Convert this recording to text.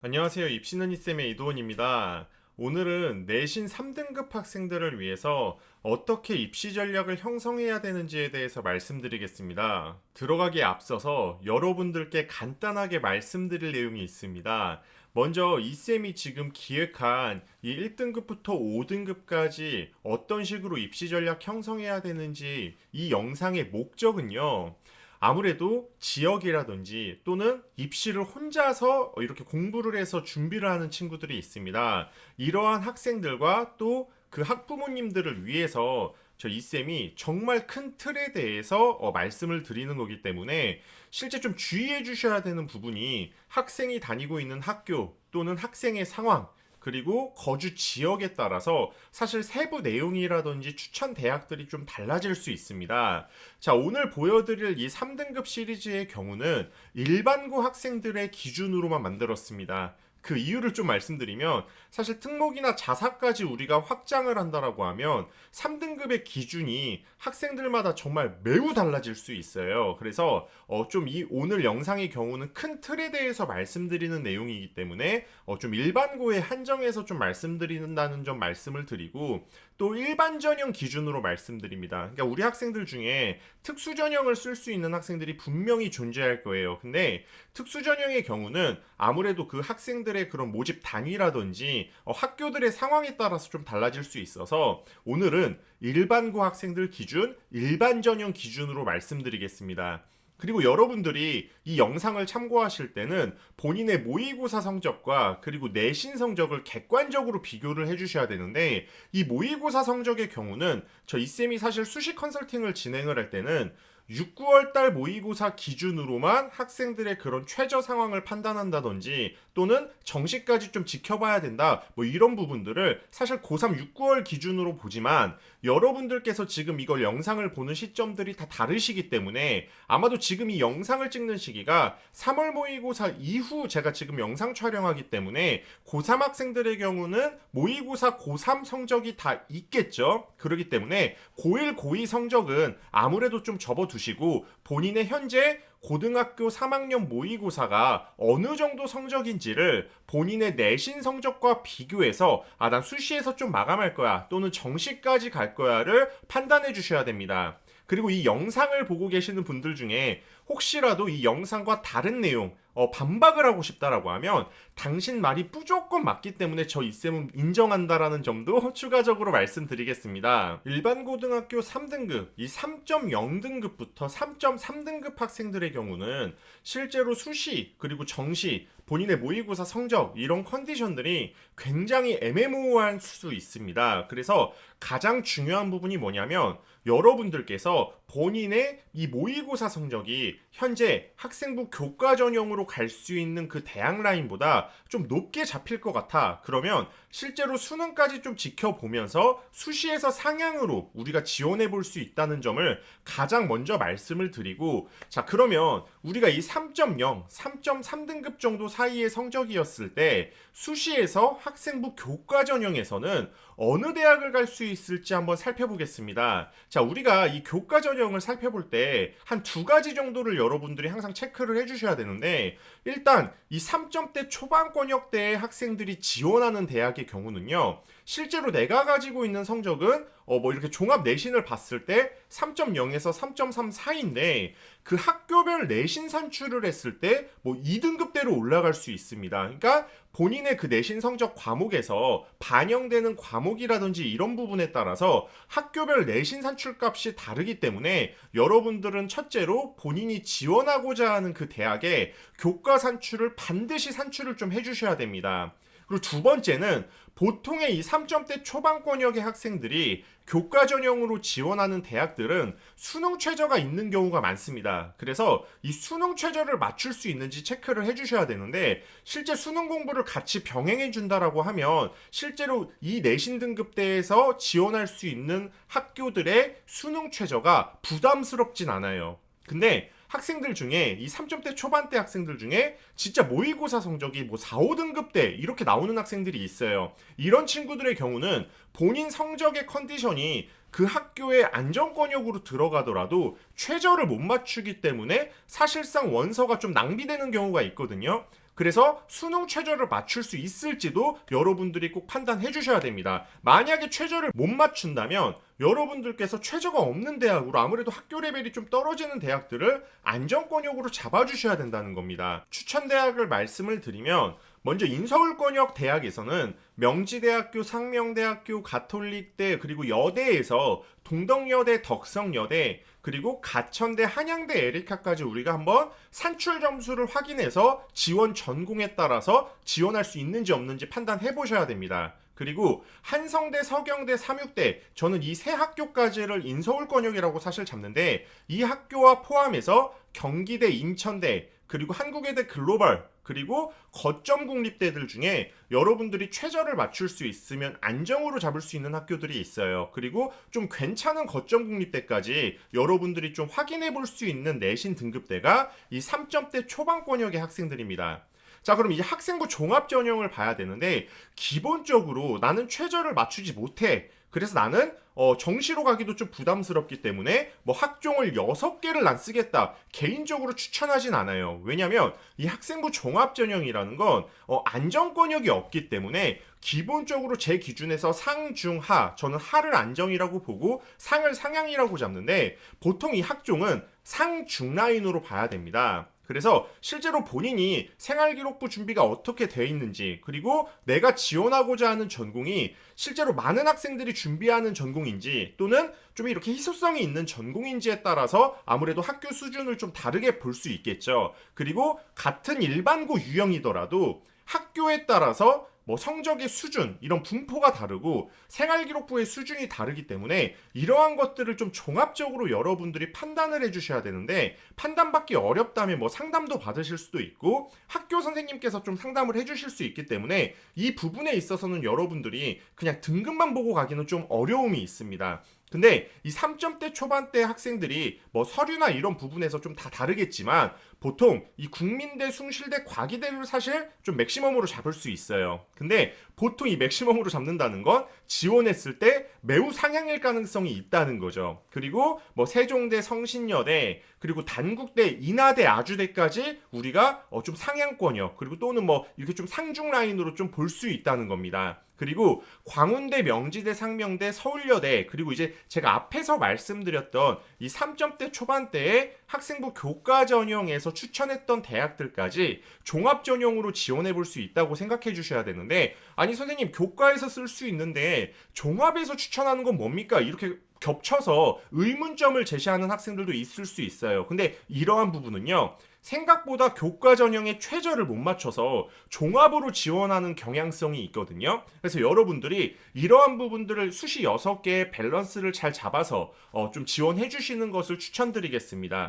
안녕하세요. 입시는 이쌤의 이도원입니다. 오늘은 내신 3등급 학생들을 위해서 어떻게 입시 전략을 형성해야 되는지에 대해서 말씀드리겠습니다. 들어가기에 앞서서 여러분들께 간단하게 말씀드릴 내용이 있습니다. 먼저 이쌤이 지금 기획한 이 1등급부터 5등급까지 어떤 식으로 입시 전략 형성해야 되는지 이 영상의 목적은요. 아무래도 지역이라든지 또는 입시를 혼자서 이렇게 공부를 해서 준비를 하는 친구들이 있습니다. 이러한 학생들과 또 그 학부모님들을 위해서 저 이쌤이 정말 큰 틀에 대해서 말씀을 드리는 거기 때문에 실제 좀 주의해 주셔야 되는 부분이 학생이 다니고 있는 학교 또는 학생의 상황 그리고 거주 지역에 따라서 사실 세부 내용이라든지 추천 대학들이 좀 달라질 수 있습니다. 자, 오늘 보여드릴 이 3등급 시리즈의 경우는 일반고 학생들의 기준으로만 만들었습니다. 그 이유를 좀 말씀드리면 사실 특목이나 자사까지 우리가 확장을 한다라고 하면 3등급의 기준이 학생들마다 정말 매우 달라질 수 있어요. 그래서 좀 이 오늘 영상의 경우는 큰 틀에 대해서 말씀드리는 내용이기 때문에 좀 일반고에 한정해서 좀 말씀드린다는 점 말씀을 드리고 또 일반 전형 기준으로 말씀드립니다. 그러니까 우리 학생들 중에 특수 전형을 쓸 수 있는 학생들이 분명히 존재할 거예요. 근데 특수 전형의 경우는 아무래도 그 학생들의 그런 모집 단위라든지 학교들의 상황에 따라서 좀 달라질 수 있어서 오늘은 일반고 학생들 기준, 일반 전형 기준으로 말씀드리겠습니다. 그리고 여러분들이 이 영상을 참고하실 때는 본인의 모의고사 성적과 그리고 내신 성적을 객관적으로 비교를 해주셔야 되는데 이 모의고사 성적의 경우는 저 이쌤이 사실 수시 컨설팅을 진행을 할 때는 6, 9월 달 모의고사 기준으로만 학생들의 그런 최저 상황을 판단한다든지 또는 정시까지 좀 지켜봐야 된다 뭐 이런 부분들을 사실 고3 6, 9월 기준으로 보지만 여러분들께서 지금 이걸 영상을 보는 시점들이 다 다르시기 때문에 아마도 지금 이 영상을 찍는 시기가 3월 모의고사 이후 제가 지금 영상 촬영하기 때문에 고3 학생들의 경우는 모의고사 고3 성적이 다 있겠죠. 그렇기 때문에 고1, 고2 성적은 아무래도 좀 접어두시고 본인의 현재 고등학교 3학년 모의고사가 어느 정도 성적인지를 본인의 내신 성적과 비교해서 난 수시에서 좀 마감할 거야 또는 정시까지 갈 거야를 판단해 주셔야 됩니다. 그리고 이 영상을 보고 계시는 분들 중에 혹시라도 이 영상과 다른 내용 반박을 하고 싶다라고 하면 당신 말이 무조건 맞기 때문에 저 이쌤은 인정한다라는 점도 추가적으로 말씀드리겠습니다. 일반 고등학교 3등급, 이 3.0등급부터 3.3등급 학생들의 경우는 실제로 수시 그리고 정시 본인의 모의고사 성적 이런 컨디션들이 굉장히 애매모호할 수 있습니다. 그래서 가장 중요한 부분이 뭐냐면 여러분들께서 본인의 이 모의고사 성적이 현재 학생부 교과 전형으로 갈 수 있는 그 대학 라인보다 좀 높게 잡힐 것 같아. 그러면 실제로 수능까지 좀 지켜보면서 수시에서 상향으로 우리가 지원해 볼 수 있다는 점을 가장 먼저 말씀을 드리고 자 그러면 우리가 이 3.0, 3.3등급 정도 사이의 성적이었을 때 수시에서 학생부 교과 전형에서는 어느 대학을 갈 수 있을지 한번 살펴보겠습니다. 자, 우리가 이 교과 전형을 살펴볼 때 한 두 가지 정도를 여러분들이 항상 체크를 해주셔야 되는데 일단 이 3점대 초반 권역대의 학생들이 지원하는 대학의 경우는요. 실제로 내가 가지고 있는 성적은 뭐 이렇게 종합 내신을 봤을 때 3.0에서 3.3 사이인데 그 학교별 내신 산출을 했을 때 뭐 2등급대로 올라갈 수 있습니다. 그러니까 본인의 그 내신 성적 과목에서 반영되는 과목이라든지 이런 부분에 따라서 학교별 내신 산출 값이 다르기 때문에 여러분들은 첫째로 본인이 지원하고자 하는 그 대학의 교과 산출을 반드시 산출을 좀 해주셔야 됩니다. 그리고 두 번째는 보통의 이 3점대 초반 권역의 학생들이 교과 전형으로 지원하는 대학들은 수능 최저가 있는 경우가 많습니다. 그래서 이 수능 최저를 맞출 수 있는지 체크를 해주셔야 되는데 실제 수능 공부를 같이 병행해 준다라고 하면 실제로 이 내신 등급대에서 지원할 수 있는 학교들의 수능 최저가 부담스럽진 않아요. 근데 학생들 중에 이 3점대 초반대 학생들 중에 진짜 모의고사 성적이 뭐 4, 5등급대 이렇게 나오는 학생들이 있어요. 이런 친구들의 경우는 본인 성적의 컨디션이 그 학교의 안정권역으로 들어가더라도 최저를 못 맞추기 때문에 사실상 원서가 좀 낭비되는 경우가 있거든요. 그래서 수능 최저를 맞출 수 있을지도 여러분들이 꼭 판단해 주셔야 됩니다. 만약에 최저를 못 맞춘다면 여러분들께서 최저가 없는 대학으로, 아무래도 학교 레벨이 좀 떨어지는 대학들을 안정권역으로 잡아주셔야 된다는 겁니다. 추천 대학을 말씀을 드리면, 먼저 인서울권역 대학에서는 명지대학교, 상명대학교, 가톨릭대, 그리고 여대에서 동덕여대, 덕성여대, 그리고 가천대, 한양대, 에리카까지 우리가 한번 산출 점수를 확인해서 지원 전공에 따라서 지원할 수 있는지 없는지 판단해 보셔야 됩니다. 그리고 한성대, 서경대, 삼육대, 저는 이 세 학교까지를 인서울권역이라고 사실 잡는데, 이 학교와 포함해서 경기대, 인천대, 그리고 한국외대 글로벌, 그리고 거점 국립대들 중에 여러분들이 최저를 맞출 수 있으면 안정으로 잡을 수 있는 학교들이 있어요. 그리고 좀 괜찮은 거점 국립대까지 여러분들이 좀 확인해 볼 수 있는 내신 등급대가 이 3점대 초반권역의 학생들입니다. 자, 그럼 이제 학생부 종합 전형을 봐야 되는데, 기본적으로 나는 최저를 맞추지 못해. 그래서 나는 정시로 가기도 좀 부담스럽기 때문에 뭐 학종을 6개를 난 쓰겠다, 개인적으로 추천하진 않아요. 왜냐면 이 학생부 종합 전형이라는 건 안정권역이 없기 때문에 기본적으로 제 기준에서 상, 중, 하, 저는 하를 안정이라고 보고 상을 상향이라고 잡는데, 보통 이 학종은 상, 중 라인으로 봐야 됩니다. 그래서 실제로 본인이 생활기록부 준비가 어떻게 돼 있는지, 그리고 내가 지원하고자 하는 전공이 실제로 많은 학생들이 준비하는 전공인지, 또는 좀 이렇게 희소성이 있는 전공인지에 따라서 아무래도 학교 수준을 좀 다르게 볼 수 있겠죠. 그리고 같은 일반고 유형이더라도 학교에 따라서 뭐 성적의 수준, 이런 분포가 다르고 생활기록부의 수준이 다르기 때문에 이러한 것들을 좀 종합적으로 여러분들이 판단을 해주셔야 되는데, 판단받기 어렵다면 뭐 상담도 받으실 수도 있고 학교 선생님께서 좀 상담을 해주실 수 있기 때문에 이 부분에 있어서는 여러분들이 그냥 등급만 보고 가기는 좀 어려움이 있습니다. 근데 이 3점대 초반대 학생들이 뭐 서류나 이런 부분에서 좀 다 다르겠지만, 보통 이 국민대, 숭실대, 과기대를 사실 좀 맥시멈으로 잡을 수 있어요. 근데 보통 이 맥시멈으로 잡는다는 건 지원했을 때 매우 상향일 가능성이 있다는 거죠. 그리고 뭐 세종대, 성신여대, 그리고 단국대, 인하대, 아주대까지 우리가 좀 상향권역, 그리고 또는 뭐 이렇게 좀 상중 라인으로 좀 볼 수 있다는 겁니다. 그리고 광운대, 명지대, 상명대, 서울여대, 그리고 이제 제가 앞에서 말씀드렸던 이 3점대 초반대의 학생부 교과 전형에서 추천했던 대학들까지 종합 전형으로 지원해 볼 수 있다고 생각해 주셔야 되는데, 아니 선생님 교과에서 쓸 수 있는데 종합에서 추천하는 건 뭡니까? 이렇게 겹쳐서 의문점을 제시하는 학생들도 있을 수 있어요. 근데 이러한 부분은요, 생각보다 교과 전형의 최저를 못 맞춰서 종합으로 지원하는 경향성이 있거든요. 그래서 여러분들이 이러한 부분들을 수시 6개의 밸런스를 잘 잡아서 좀 지원해 주시는 것을 추천드리겠습니다.